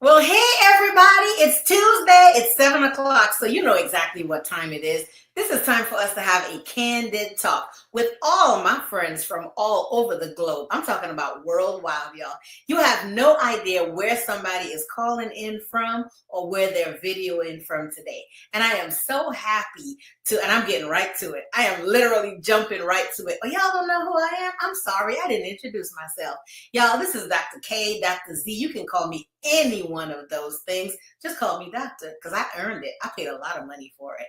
Well, hey everybody, it's Tuesday, it's 7 o'clock, so you know exactly what time it is. This is time for us to have a candid talk with all my friends from all over the globe. I'm talking about worldwide, y'all. You have no idea where somebody is calling in from or where they're videoing from today. And I am so happy and I'm getting right to it. I am literally jumping right to it. Oh, y'all don't know who I am? I'm sorry, I didn't introduce myself. Y'all, this is Dr. K, Dr. Z. You can call me any one of those things. Just call me doctor because I earned it. I paid a lot of money for it.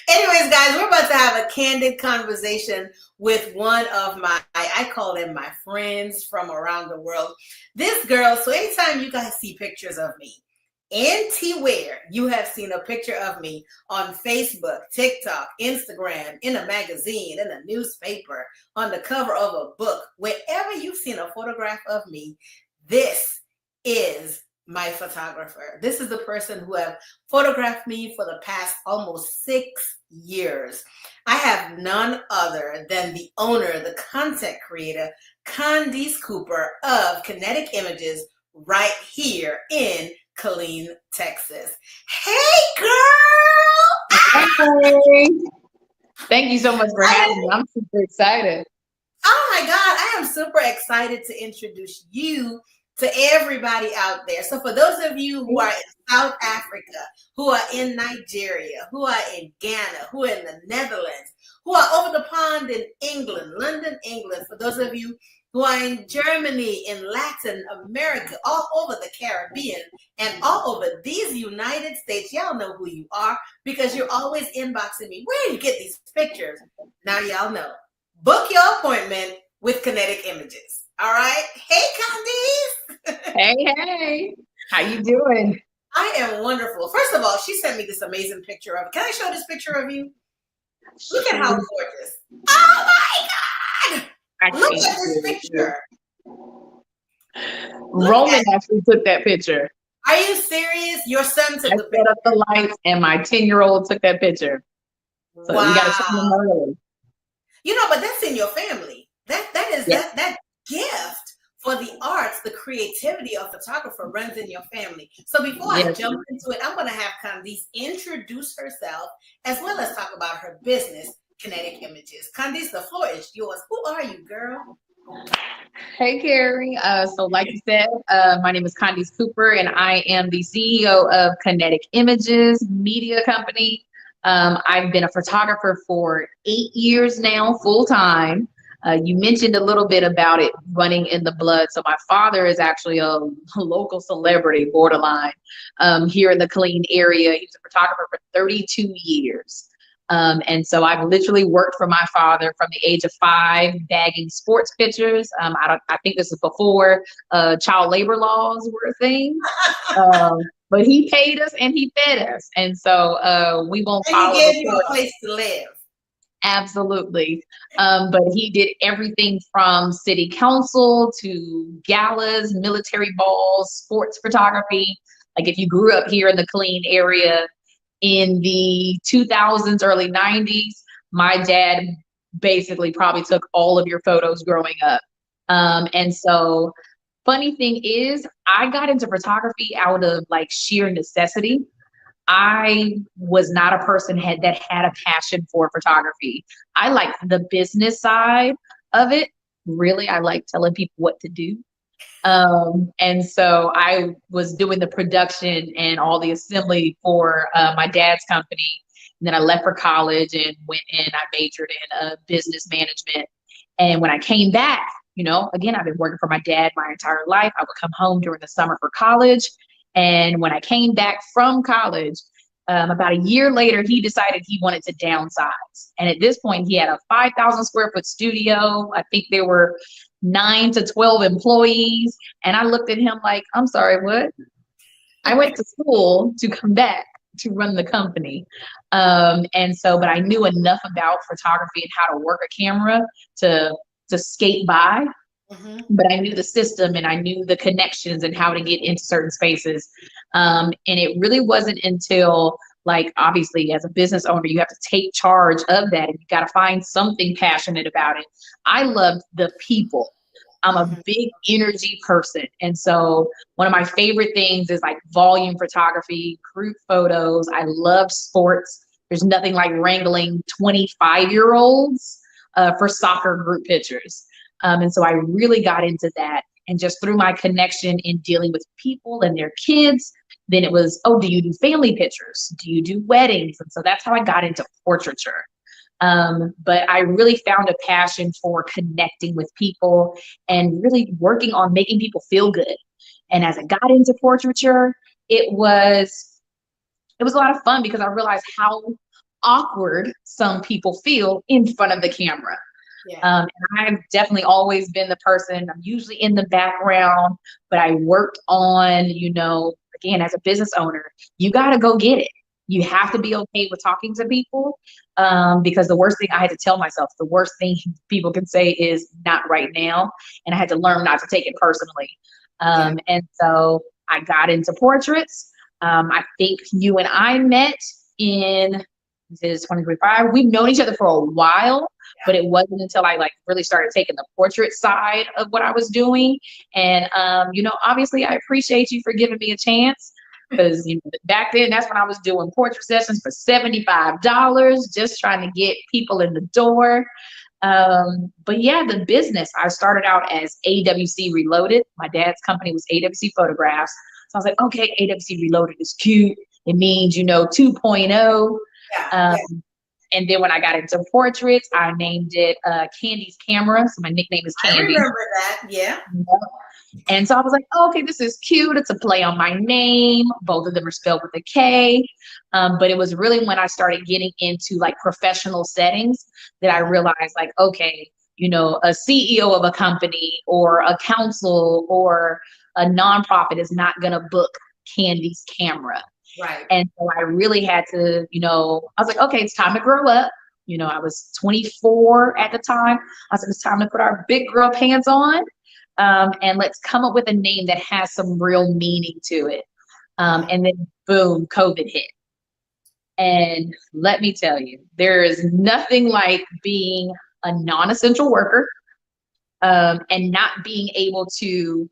Anyways, guys, we're about to have a candid conversation with one of I call them my friends from around the world. This girl, so anytime you guys see pictures of me, anywhere you have seen a picture of me on Facebook, TikTok, Instagram, in a magazine, in a newspaper, on the cover of a book, wherever you've seen a photograph of me, this is my photographer. This is the person who have photographed me for the past almost 6 years. I have none other than the owner, the content creator, Khandese Cooper of Kinetic Images right here in Killeen, Texas. Hey, girl! Hey. Thank you so much for having me. I'm super excited. Oh my God, I am super excited to introduce you to everybody out there. So for those of you who are in South Africa, who are in Nigeria, who are in Ghana, who are in the Netherlands, who are over the pond in England, London, England, for those of you who are in Germany, in Latin America, all over the Caribbean, and all over these United States, y'all know who you are because you're always inboxing me. Where do you get these pictures? Now y'all know. Book your appointment with Kinetic Images. All right. Hey, Khandese. Hey. How you doing? I am wonderful. First of all, she sent me this amazing picture of. Can I show this picture of you? Look at how gorgeous. Oh my God! Look at this picture. Roman actually took that picture. Are you serious? Your son took the picture. I set up the lights, and my 10-year-old took that picture. So wow. We got to show them early. You know, but that's in your family. That gift for the arts, the creativity of photographer runs in your family. So before I jump into it, I'm going to have Khandese introduce herself as well as talk about her business, Kinetic Images. Khandese, the floor is yours. Who are you, girl? Hey, Carrie. So like you said, my name is Khandese Cooper, and I am the CEO of Kinetic Images Media Company. I've been a photographer for 8 years now, full time. You mentioned a little bit about it running in the blood. So my father is actually a local celebrity, borderline, here in the Killeen area. He was a photographer for 32 years. And so I've literally worked for my father from the age of 5, bagging sports pictures. I think this is before child labor laws were a thing. But he paid us and he fed us. And so we won't follow. And he gave you a place to live. Absolutely. But he did everything from city council to galas, military balls, sports photography. Like if you grew up here in the Killeen area in the 2000s, early 90s, my dad basically probably took all of your photos growing up. And so funny thing is, I got into photography out of like sheer necessity. I was not a person that had a passion for photography. I like the business side of it. Really, I like telling people what to do. And so I was doing the production and all the assembly for my dad's company. And then I left for college and went in, I majored in business management. And when I came back, you know, again, I've been working for my dad my entire life. I would come home during the summer for college. And when I came back from college, about a year later, he decided he wanted to downsize. And at this point, he had a 5,000 square foot studio. I think there were 9 to 12 employees. And I looked at him like, I'm sorry, what? I went to school to come back to run the company. And so, but I knew enough about photography and how to work a camera to skate by. Mm-hmm. But I knew the system and I knew the connections and how to get into certain spaces. And it really wasn't until, like, obviously as a business owner, you have to take charge of that and you got to find something passionate about it. I loved the people. I'm a big energy person. And so one of my favorite things is like volume photography, group photos. I love sports. There's nothing like wrangling 25-year-olds for soccer group pictures. And so I really got into that. And just through my connection in dealing with people and their kids, then it was, oh, do you do family pictures? Do you do weddings? And so that's how I got into portraiture. But I really found a passion for connecting with people and really working on making people feel good. And as I got into portraiture, it was a lot of fun because I realized how awkward some people feel in front of the camera. Yeah. And I've definitely always been the person, I'm usually in the background, but I worked on, again, as a business owner, you got to go get it. You have to be okay with talking to people, because the worst thing I had to tell myself, the worst thing people can say is not right now. And I had to learn not to take it personally. And so I got into portraits. I think you and I met in 2025. We've known each other for a while, but it wasn't until I really started taking the portrait side of what I was doing. And, obviously I appreciate you for giving me a chance. Because back then, that's when I was doing portrait sessions for $75, just trying to get people in the door. But yeah, the business, I started out as AWC Reloaded. My dad's company was AWC Photographs. So I was like, okay, AWC Reloaded is cute. It means, 2.0. And then when I got into portraits, I named it Candy's Camera. So my nickname is Candy. I remember that, yeah. And so I was like, oh, okay, this is cute. It's a play on my name. Both of them are spelled with a K. But it was really when I started getting into professional settings that I realized okay, a CEO of a company or a council or a nonprofit is not going to book Candy's Camera. Right. And so I really had to, I was like, okay, it's time to grow up. I was 24 at the time. I said, it's time to put our big girl pants on. And let's come up with a name that has some real meaning to it. And then boom, COVID hit. And let me tell you, there is nothing like being a non-essential worker, and not being able to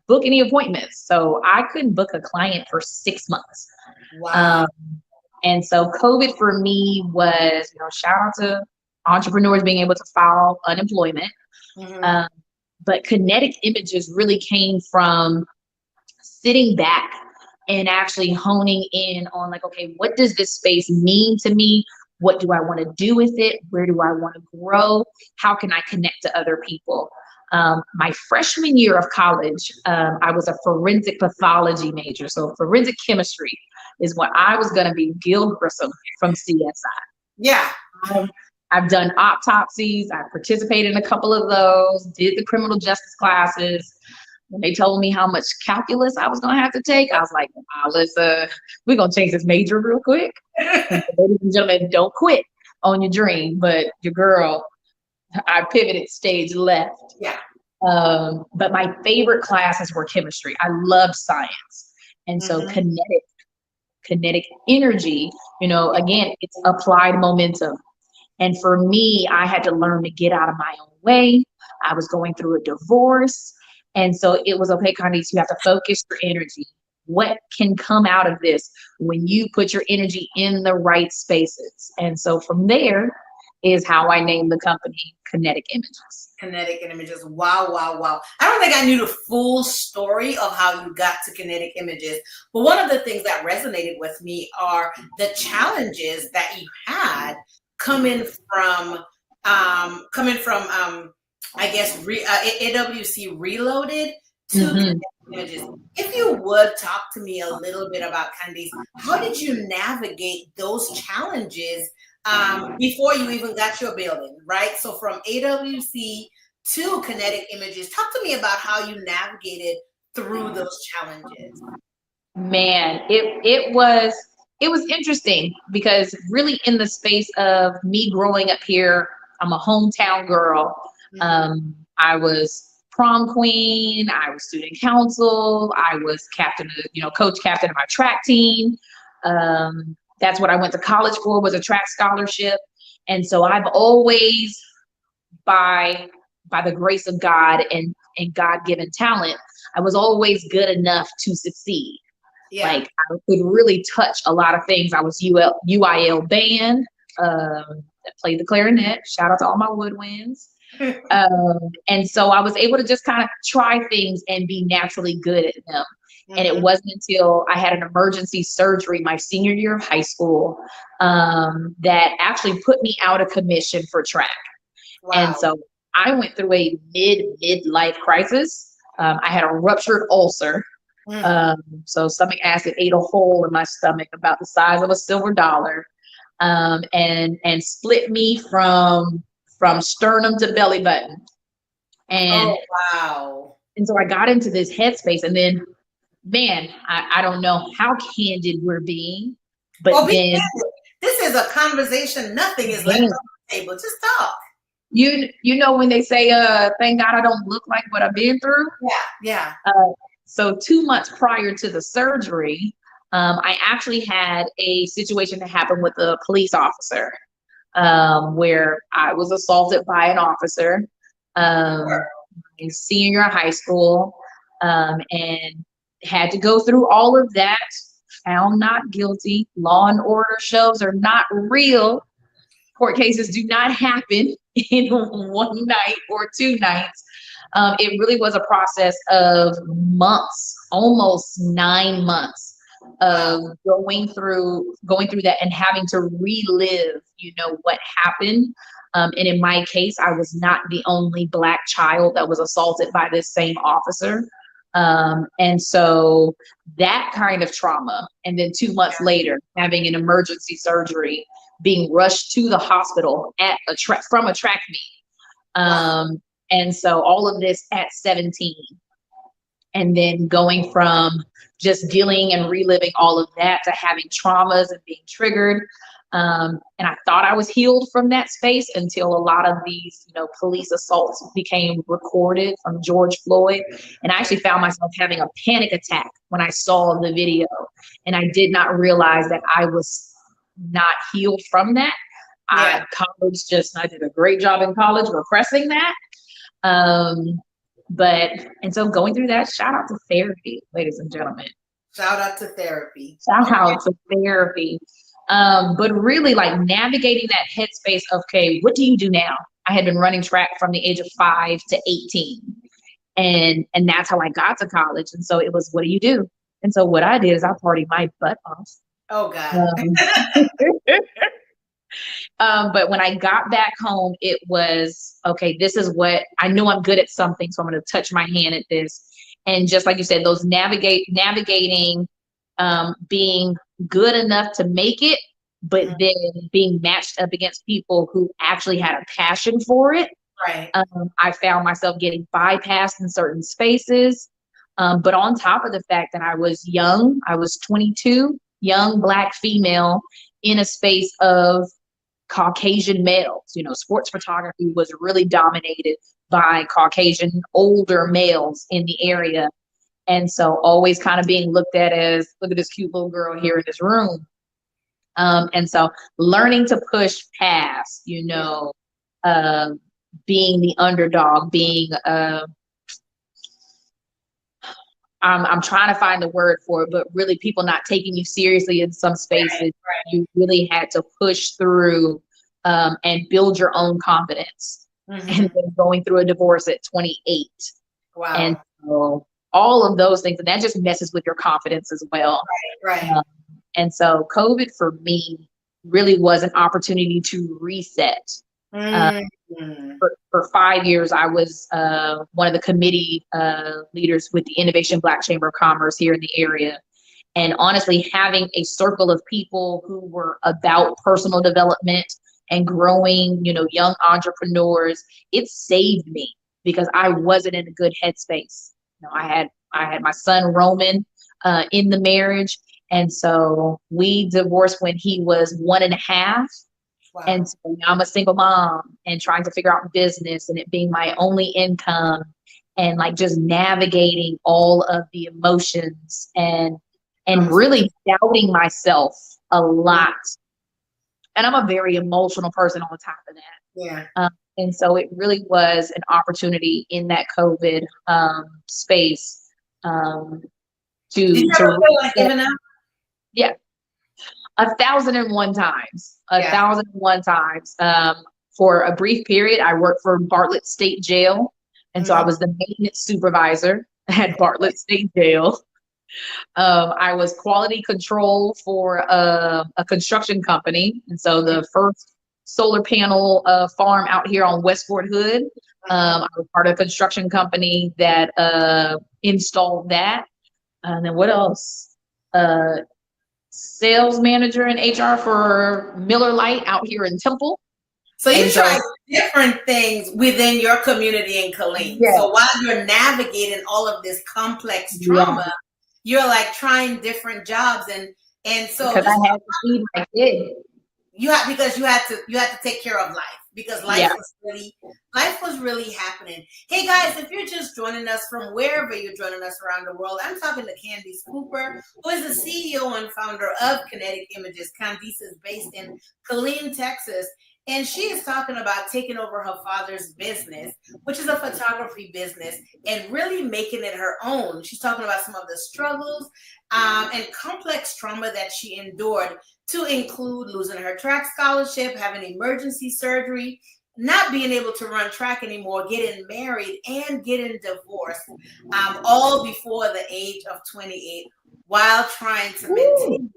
book any appointments. So I couldn't book a client for 6 months. Wow. And so COVID for me was, shout out to entrepreneurs being able to file unemployment. But kinetic images really came from sitting back and actually honing in on okay, what does this space mean to me? What do I want to do with it? Where do I want to grow? How can I connect to other people? My freshman year of college, I was a forensic pathology major. So forensic chemistry is what I was going to be. Gil Grissom from CSI. Yeah. I've done autopsies. I participated in a couple of those, did the criminal justice classes. When they told me how much calculus I was going to have to take, I was like, wow, we're going to change this major real quick. Ladies and gentlemen, don't quit on your dream. But your girl, I pivoted stage left. Yeah. But my favorite classes were chemistry. I loved science. And so kinetic energy, again, it's applied momentum. And for me, I had to learn to get out of my own way. I was going through a divorce. And so it was, okay, Khandiese, you have to focus your energy. What can come out of this when you put your energy in the right spaces? And so from there is how I named the company Kinetic Images. Kinetic Images. Wow, wow, wow. I don't think I knew the full story of how you got to Kinetic Images, but one of the things that resonated with me are the challenges that you had coming from I guess AWC Reloaded to Kinetic Images. If you would talk to me a little bit about Khandese, how did you navigate those challenges before you even got your building, right? So from AWC to Kinetic Images, talk to me about how you navigated through those challenges. Man, it was interesting because really in the space of me growing up here, I'm a hometown girl. I was prom queen, I was student council, I was captain of, coach captain of my track team. That's what I went to college for, was a track scholarship. And so I've always, by the grace of God and and God-given talent, I was always good enough to succeed. Yeah. Like I could really touch a lot of things. I was UIL band, played the clarinet. Shout out to all my woodwinds. And so I was able to just kind of try things and be naturally good at them. And it wasn't until I had an emergency surgery my senior year of high school that actually put me out of commission for track. Wow. And so I went through a midlife crisis. I had a ruptured ulcer. So stomach acid ate a hole in my stomach about the size of a silver dollar, and split me from sternum to belly button. And oh, wow. And so I got into this headspace, and then, man, I don't know how candid we're being, but then this is a conversation. Nothing is left on the table. Just talk. You know when they say, thank God I don't look like what I've been through. Yeah. So 2 months prior to the surgery, I actually had a situation that happened with a police officer, where I was assaulted by an officer in senior year of high school, and had to go through all of that, found not guilty. Law and order shows are not real. Court cases do not happen in one night or 2 nights. It really was a process of months, almost 9 months of going through that and having to relive, what happened. And in my case, I was not the only Black child that was assaulted by this same officer. And so that kind of trauma, and then 2 months later, having an emergency surgery, being rushed to the hospital from a track meet. And so all of this at 17, and then going from just dealing and reliving all of that to having traumas and being triggered. And I thought I was healed from that space until a lot of these, police assaults became recorded from George Floyd. And I actually found myself having a panic attack when I saw the video. And I did not realize that I was not healed from that. I did a great job in college repressing that. And so going through that, shout out to therapy, ladies and gentlemen. Shout out to therapy. But really, like, navigating that headspace of, okay, what do you do now? I had been running track from the age of 5 to 18. And that's how I got to college. And so it was, what do you do? And so what I did is I partied my butt off. Oh, God. But when I got back home, it was, okay, this is what I know I'm good at something. So I'm going to touch my hand at this. And just like you said, those navigating, being good enough to make it, but then being matched up against people who actually had a passion for it. Right. I found myself getting bypassed in certain spaces. But on top of the fact that I was young, I was 22, young Black female in a space of Caucasian males. Sports photography was really dominated by Caucasian older males in the area. And so always kind of being looked at as, look at this cute little girl here in this room. And so learning to push past, being the underdog, being, I'm trying to find the word for it, but really people not taking you seriously in some spaces. Right. You really had to push through and build your own confidence. And then going through a divorce at 28. Wow. And so all of those things, and that just messes with your confidence as well. Right. And so COVID for me really was an opportunity to reset. For 5 years, I was one of the committee leaders with the Innovation Black Chamber of Commerce here in the area. And honestly, having a circle of people who were about personal development and growing, young entrepreneurs, it saved me because I wasn't in a good headspace. I had my son Roman in the marriage, and so we divorced when he was 1.5. Wow. And so I'm a single mom and trying to figure out business and it being my only income, and like just navigating all of the emotions and really doubting myself a lot. And I'm a very emotional person on top of that. Yeah. And so it really was an opportunity in that COVID space Did you to ever feel like reset. giving up? Yeah, 1,001 times, Yeah. 1,001 times. For a brief period, I worked for Bartlett State Jail, and so I Mhm. was the maintenance supervisor at Bartlett State Jail. I was quality control for a construction company, and so the first solar panel farm out here on West Fort Hood. I was part of a construction company that installed that. And then what else? Sales manager in HR for Miller Lite out here in Temple. So you And so, tried different things within your community in Killeen. yeah, So while you're navigating all of this complex yeah, trauma, you're like trying different jobs, and so because just I had to feed my kid. you had because you had to take care of life because Yeah. life was really happening. Hey guys, if you're just joining us from wherever you're joining us around the world, I'm talking to Candice Cooper, who is the CEO and founder of Kinetic Images. Khandiese is based in Killeen, Texas. And she is talking about taking over her father's business, which is a photography business, and really making it her own. She's talking about some of the struggles and complex trauma that she endured, to include losing her track scholarship, having emergency surgery, not being able to run track anymore, getting married, and getting divorced, all before the age of 28, while trying to maintain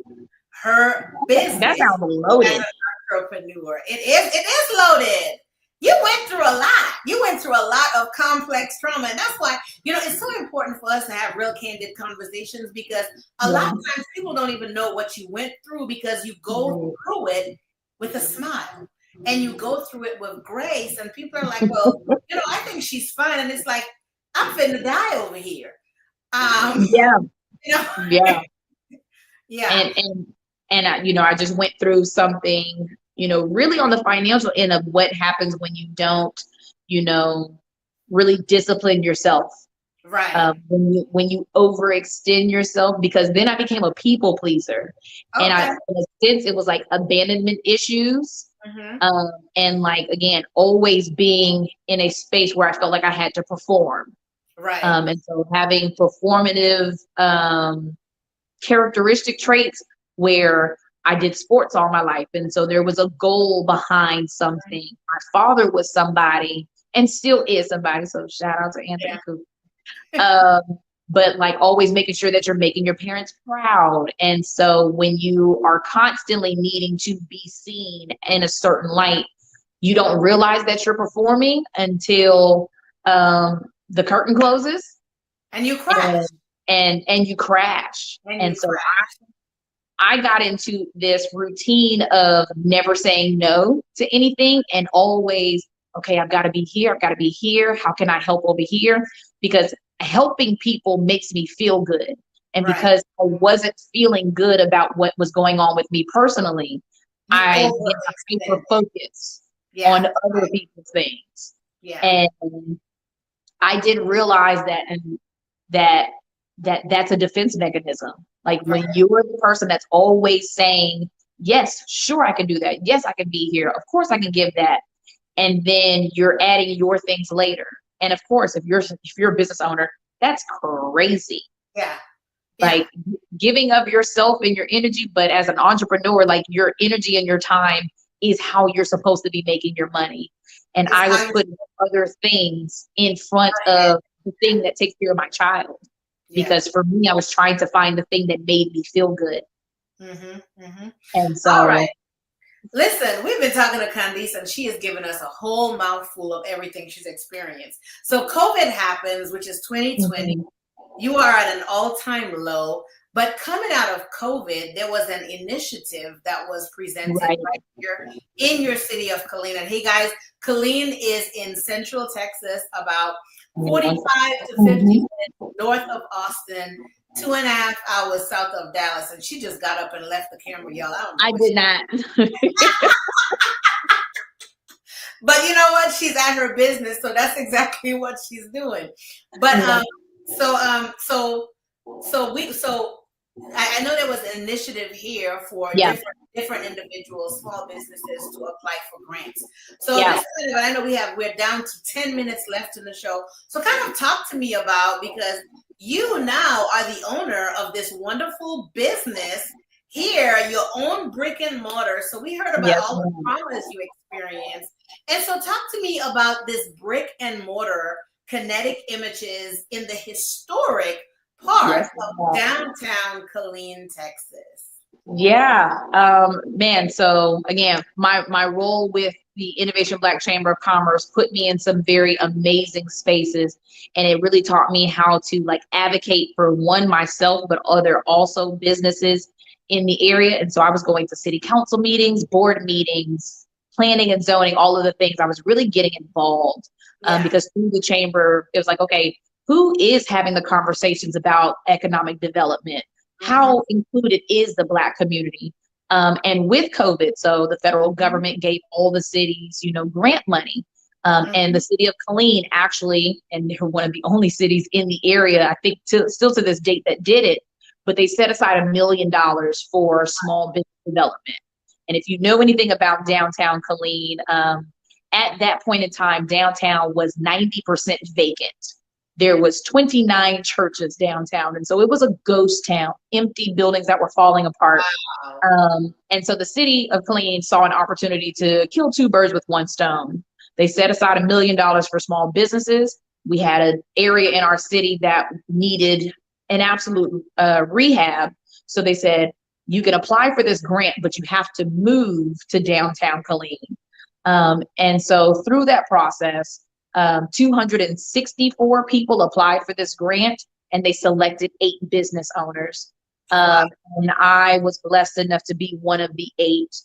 her business That sounds as loaded. an entrepreneur. It is loaded. You went through a lot. You went through a lot of complex trauma. And that's why, it's so important for us to have real candid conversations, because a lot of times people don't even know what you went through, because you go through it with a smile and you go through it with grace. And people are like, well, I think she's fine. And it's like, I'm finna die over here. Yeah, You know, yeah. yeah, And I just went through something, really on the financial end of what happens when you don't, really discipline yourself. right. When you overextend yourself, because then I became a people pleaser, and Okay. in a sense, it was like abandonment issues, Mm-hmm. and like again, always being in a space where I felt like I had to perform, Right. and so having performative characteristic traits where I did sports all my life. And so there was a goal behind something. My father was somebody and still is somebody. So shout out to Anthony Cooper. But like always making sure that you're making your parents proud. And so when you are constantly needing to be seen in a certain light, you don't realize that you're performing until the curtain closes And you crash. and you crash. And you And so crash. I got into this routine of never saying no to anything and always, okay, I've got to be here. I've got to be here. How can I help over here? Because helping people makes me feel good. And Right. because I wasn't feeling good about what was going on with me personally, You I began to hyper overextend. focus Yeah. on other people's things. Yeah. And I didn't realize that, and that's a defense mechanism. Like when Right. you're the person that's always saying, yes, sure, I can do that. Yes, I can be here. Of course I can give that. And then you're adding your things later. And of course, if you're a business owner, that's crazy. Yeah. Yeah. Like giving of yourself and your energy, but as an entrepreneur, like your energy and your time is how you're supposed to be making your money. And It's I was how you putting other things in front of the thing that takes care of my child. Yeah. Because for me, I was trying to find the thing that made me feel good. Mm-hmm. Mm-hmm. And All so, right. Listen, we've been talking to Khandiese, and she has given us a whole mouthful of everything she's experienced. So COVID happens, which is 2020. You are at an all-time low. But coming out of COVID, there was an initiative that was presented right here in your city of Killeen. And hey, guys, Killeen is in Central Texas, about 45 to 50 minutes north of Austin, 2.5 hours south of Dallas. And she just got up and left the camera, y'all. I did not. But you know what? She's at her business, so that's exactly what she's doing. But so I know there was an initiative here for Yeah. different individuals, small businesses to apply for grants. So Yeah. just kind of, I know we're down to 10 minutes left in the show. So kind of talk to me about, because you now are the owner of this wonderful business here, your own brick and mortar. So we heard about Yes. all the traumas you experienced. And so talk to me about this brick and mortar kinetic images in the historic part Yes. of downtown Killeen, Texas. Yeah, man. So again, my role with the Innovation Black Chamber of Commerce put me in some very amazing spaces, and it really taught me how to like advocate for one myself, but other also businesses in the area. And so I was going to city council meetings, board meetings, planning and zoning, all of the things. I was really getting involved because through the chamber, it was like, okay, who is having the conversations about economic development? How included is the Black community? And with COVID, so the federal government gave all the cities, grant money. And the city of Killeen actually, and they're one of the only cities in the area, I think still to this date, that did it, but they set aside $1 million for small business development. And if you know anything about downtown Killeen, at that point in time, downtown was 90% vacant. There was 29 churches downtown. And so it was a ghost town, empty buildings that were falling apart. Wow. And so the city of Killeen saw an opportunity to kill two birds with one stone. They set aside $1 million for small businesses. We had an area in our city that needed an absolute rehab. So they said, you can apply for this grant, but you have to move to downtown Killeen. And so through that process, 264 people applied for this grant, and they selected 8 business owners. And I was blessed enough to be one of the 8.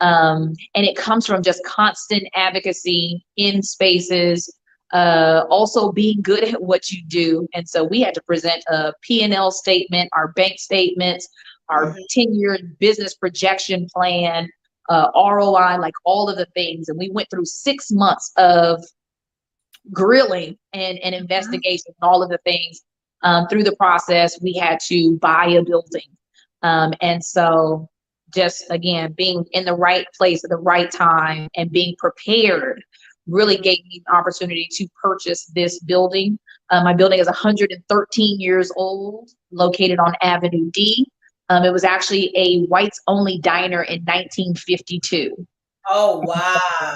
And it comes from just constant advocacy in spaces, also being good at what you do. And so we had to present a P&L statement, our bank statements, our 10-year business projection plan, ROI, like all of the things. And we went through 6 months of grilling and investigation and all of the things. Through the process, we had to buy a building. And so just, again, being in the right place at the right time and being prepared really gave me an opportunity to purchase this building. My building is 113 years old, located on Avenue D. It was actually a whites only diner in 1952. Oh, wow.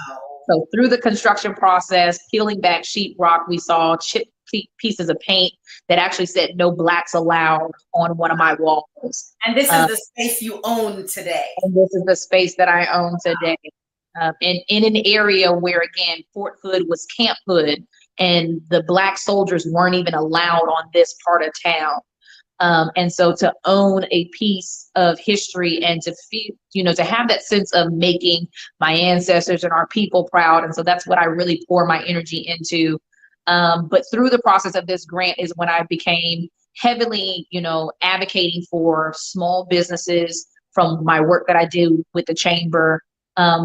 So through the construction process, peeling back sheetrock, we saw chipped pieces of paint that actually said "No Blacks Allowed" on one of my walls. And this is the space you own today. And this is the space that I own today. And in an area where, again, Fort Hood was Camp Hood, and the Black soldiers weren't even allowed on this part of town. And so to own a piece of history and to feel, to have that sense of making my ancestors and our people proud. And so that's what I really pour my energy into. But through the process of this grant is when I became heavily, advocating for small businesses, from my work that I do with the chamber,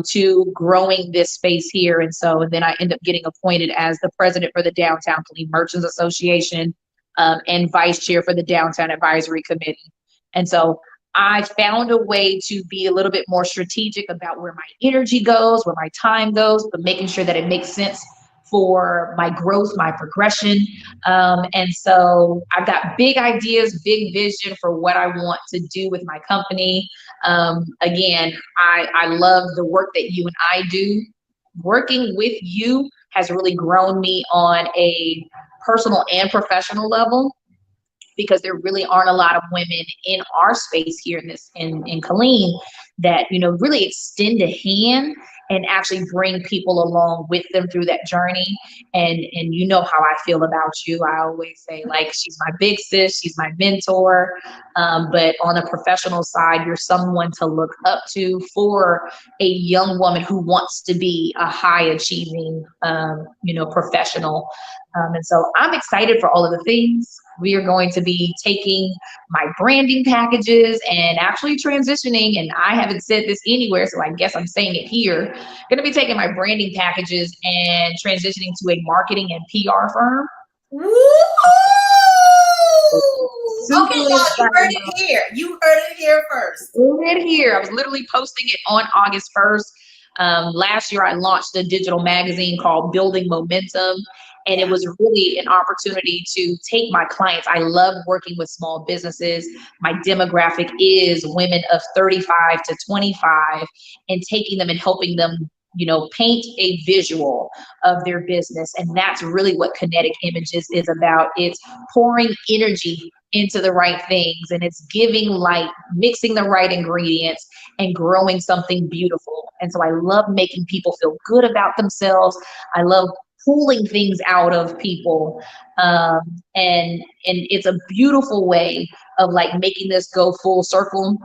to growing this space here. And then I end up getting appointed as the president for the Downtown Killeen Merchants Association, and vice chair for the Downtown Advisory Committee. And so I found a way to be a little bit more strategic about where my energy goes, where my time goes, but making sure that it makes sense for my growth, my progression. And so I've got big ideas, big vision for what I want to do with my company. Again, I love the work that you and I do. Working with you has really grown me on a personal and professional level, because there really aren't a lot of women in our space here in Killeen that, really extend a hand and actually bring people along with them through that journey. And you know how I feel about you. I always say, like, she's my big sis, she's my mentor. But on a professional side, you're someone to look up to for a young woman who wants to be a high achieving, professional. And so I'm excited for all of the things. We are going to be taking my branding packages and actually transitioning, and I haven't said this anywhere, so I guess I'm saying it here. Going to be taking my branding packages and transitioning to a marketing and PR firm. Woo! Okay, Super y'all, you heard excited. it here. You heard it here first. Right here. I was literally posting it on August 1st. Last year, I launched a digital magazine called Building Momentum, and it Yeah. was really an opportunity to take my clients. I love working with small businesses. My demographic is women of 35 to 25, and taking them and helping them, paint a visual of their business. And that's really what Kinetic Images is about. It's pouring energy into the right things, and it's giving light, mixing the right ingredients, and growing something beautiful. And so I love making people feel good about themselves. I love pulling things out of people, and it's a beautiful way of like making this go full circle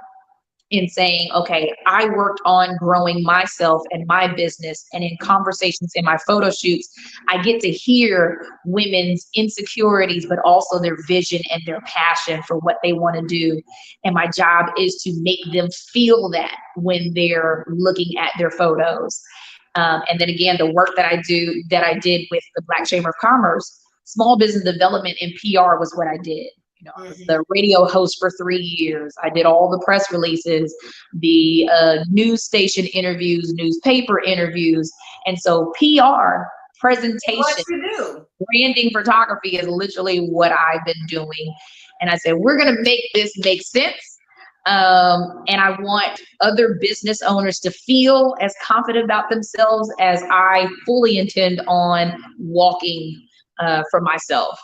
in saying, okay, I worked on growing myself and my business. And in conversations in my photo shoots, I get to hear women's insecurities, but also their vision and their passion for what they want to do. And my job is to make them feel that when they're looking at their photos. And then again, the work that I did with the Black Chamber of Commerce, small business development and PR was what I did. I was the radio host for 3 years. I did all the press releases, the news station interviews, newspaper interviews. And so PR, What presentation, you do? branding, photography is literally what I've been doing. And I said, we're going to make this make sense. And I want other business owners to feel as confident about themselves as I fully intend on walking for myself.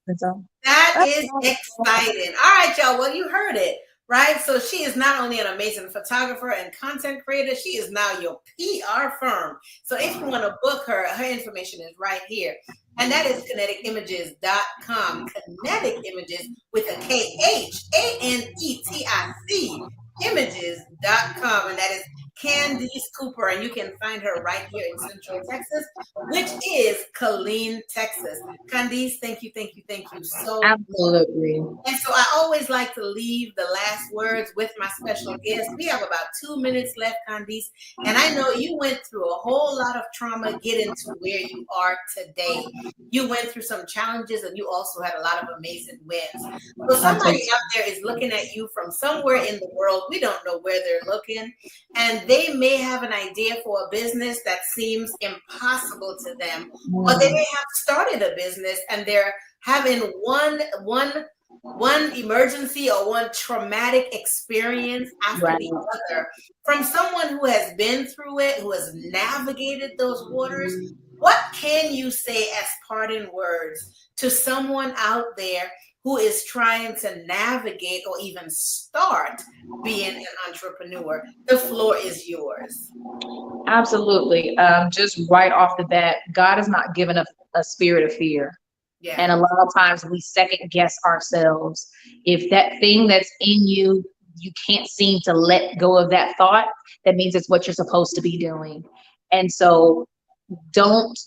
And so That that's is exciting. All right, y'all. Well, you heard it, right? So she is not only an amazing photographer and content creator, she is now your PR firm. So if you want to book her, her information is right here. And that is KhanetiCimages.com. Kinetic Images with a KHANETIC images.com. And that is Candice Cooper. And you can find her right here in Central Texas, which is Killeen, Texas. Khandiese, thank you so much. absolutely. And so I always like to leave the last words with my special guest. We have about 2 minutes left, Khandiese, and I know you went through a whole lot of trauma getting to where you are today. You went through some challenges, and you also had a lot of amazing wins. So somebody out there is looking at you from somewhere in the world. We don't know where they're looking, and they may have an idea for a business that seems impossible to them, or they may have started a business and they're having one emergency or one traumatic experience after Right. the other from someone who has been through it, who has navigated those waters. What can you say as parting words to someone out there who is trying to navigate or even start being an entrepreneur? The floor is yours. Absolutely. Just right off the bat, God has not given us a spirit of fear. Yeah. And a lot of times we second guess ourselves. If that thing that's in you, you can't seem to let go of that thought, that means it's what you're supposed to be doing. And so don't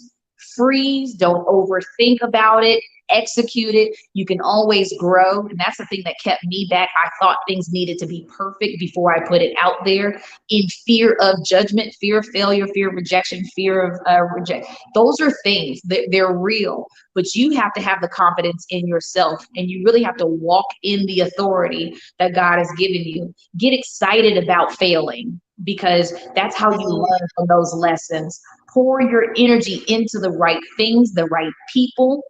freeze, don't overthink about it, execute it. You can always grow. And that's the thing that kept me back. I thought things needed to be perfect before I put it out there, in fear of judgment, fear of failure, fear of rejection, fear of reject. Those are things that they're real, but you have to have the confidence in yourself, and you really have to walk in the authority that God has given you. Get excited about failing, because that's how you learn from those lessons. Pour your energy into the right things, the right people.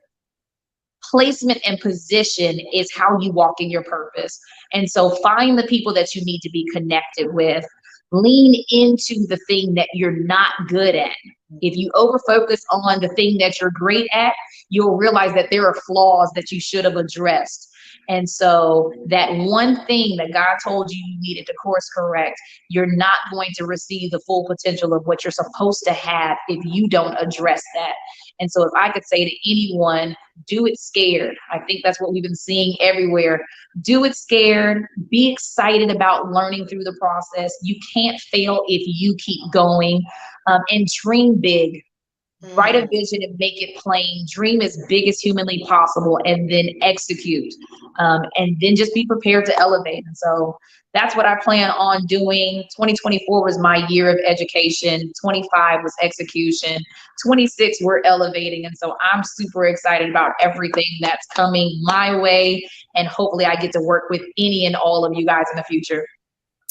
Placement and position is how you walk in your purpose. And so find the people that you need to be connected with. Lean into the thing that you're not good at. If you overfocus on the thing that you're great at, you'll realize that there are flaws that you should have addressed. And so that one thing that God told you you needed to course correct, you're not going to receive the full potential of what you're supposed to have if you don't address that. And so if I could say to anyone, do it scared. I think that's what we've been seeing everywhere. Do it scared. Be excited about learning through the process. You can't fail if you keep going, and dream big. Write a Mm. vision and make it plain. Dream as big as humanly possible, and then execute. And then just be prepared to elevate. And so that's what I plan on doing. 2024 was my year of education. 25 was execution. 26 we're elevating. And so I'm super excited about everything that's coming my way. And hopefully I get to work with any and all of you guys in the future.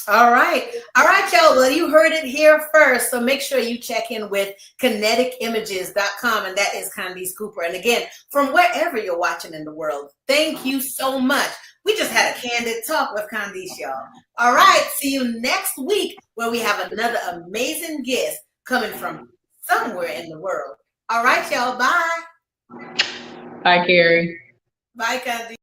All right. All right, y'all. Well, you heard it here first. So make sure you check in with kineticimages.com. And that is Khandiese Cooper. And again, from wherever you're watching in the world, thank you so much. We just had a candid talk with Khandiese, y'all. All right. See you next week where we have another amazing guest coming from somewhere in the world. All right, y'all. Bye. Bye, Carrie. Bye, Khandiese.